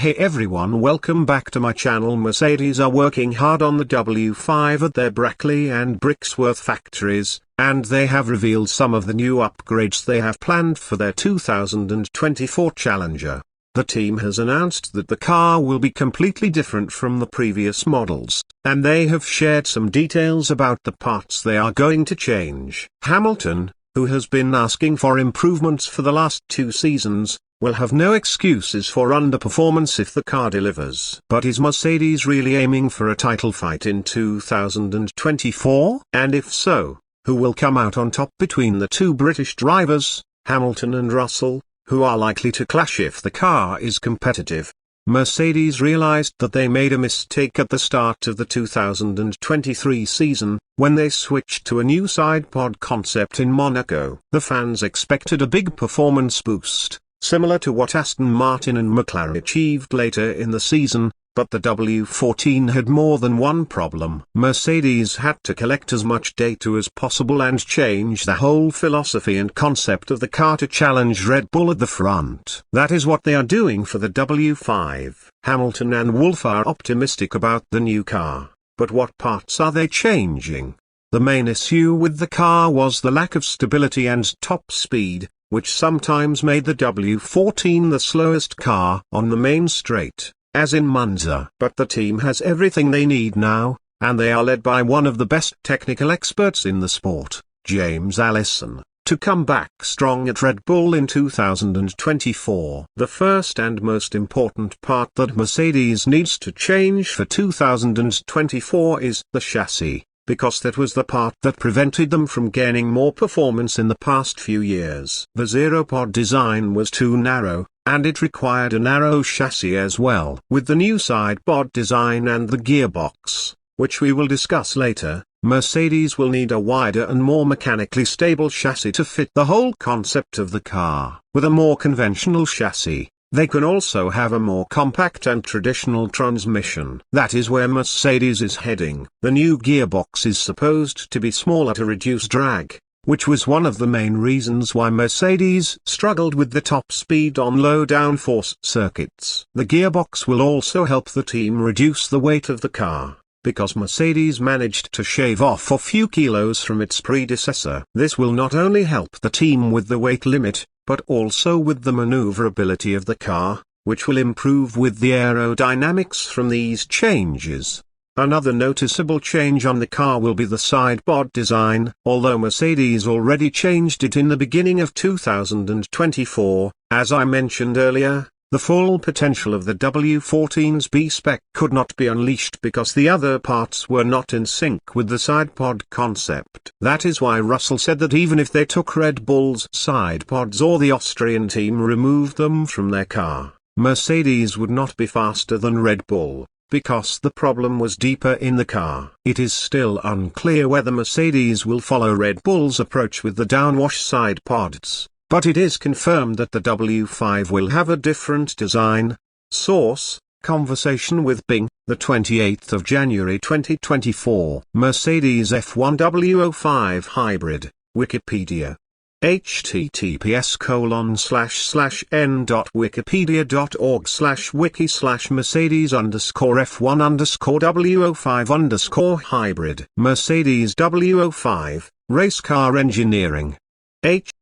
Hey everyone, welcome back to my channel. Mercedes are working hard on the W5 at their Brackley and Brixworth factories, and they have revealed some of the new upgrades they have planned for their 2024 Challenger. The team has announced that the car will be completely different from the previous models, and they have shared some details about the parts they are going to change. Hamilton, who has been asking for improvements for the last 2 seasons, will have no excuses for underperformance if the car delivers. But is Mercedes really aiming for a title fight in 2024? And if so, who will come out on top between the 2 British drivers, Hamilton and Russell, who are likely to clash if the car is competitive? Mercedes realized that they made a mistake at the start of the 2023 season, when they switched to a new side pod concept in Monaco. The fans expected a big performance boost, similar to what Aston Martin and McLaren achieved later in the season, but the W14 had more than one problem. Mercedes had to collect as much data as possible and change the whole philosophy and concept of the car to challenge Red Bull at the front. That is what they are doing for the W5. Hamilton and Wolff are optimistic about the new car, but what parts are they changing? The main issue with the car was the lack of stability and top speed, which sometimes made the W14 the slowest car on the main straight, as in Monza. But the team has everything they need now, and they are led by one of the best technical experts in the sport, James Allison, to come back strong at Red Bull in 2024. The first and most important part that Mercedes needs to change for 2024 is the chassis, because that was the part that prevented them from gaining more performance in the past few years. The zero-pod design was too narrow, and it required a narrow chassis as well. With the new side-pod design and the gearbox, which we will discuss later, Mercedes will need a wider and more mechanically stable chassis to fit the whole concept of the car. With a more conventional chassis, they can also have a more compact and traditional transmission. That is where Mercedes is heading. The new gearbox is supposed to be smaller to reduce drag, which was one of the main reasons why Mercedes struggled with the top speed on low downforce circuits. The gearbox will also help the team reduce the weight of the car, because Mercedes managed to shave off a few kilos from its predecessor. This will not only help the team with the weight limit, but also with the maneuverability of the car, which will improve with the aerodynamics from these changes. Another noticeable change on the car will be the side pod design. Although Mercedes already changed it in the beginning of 2024, as I mentioned earlier, the full potential of the W14's B-spec could not be unleashed because the other parts were not in sync with the side pod concept. That is why Russell said that even if they took Red Bull's side pods or the Austrian team removed them from their car, Mercedes would not be faster than Red Bull, because the problem was deeper in the car. It is still unclear whether Mercedes will follow Red Bull's approach with the downwash side pods, but it is confirmed that the W5 will have a different design. Source: Conversation with Bing, the 28th of January 2024. Mercedes F1 W05 Hybrid, Wikipedia. https://n.wiki.org/Mercedes_F1_W05_hybrid. Mercedes W05, Race Car Engineering.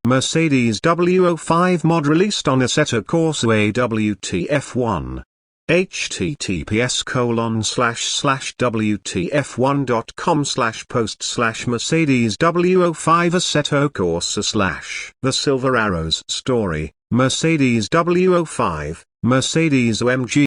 Mercedes W05 mod released on Assetto Corsa WTF1. https://wtf1.com/post/Mercedes W05 Assetto Corsa/ The Silver Arrows Story, Mercedes W05, Mercedes OMG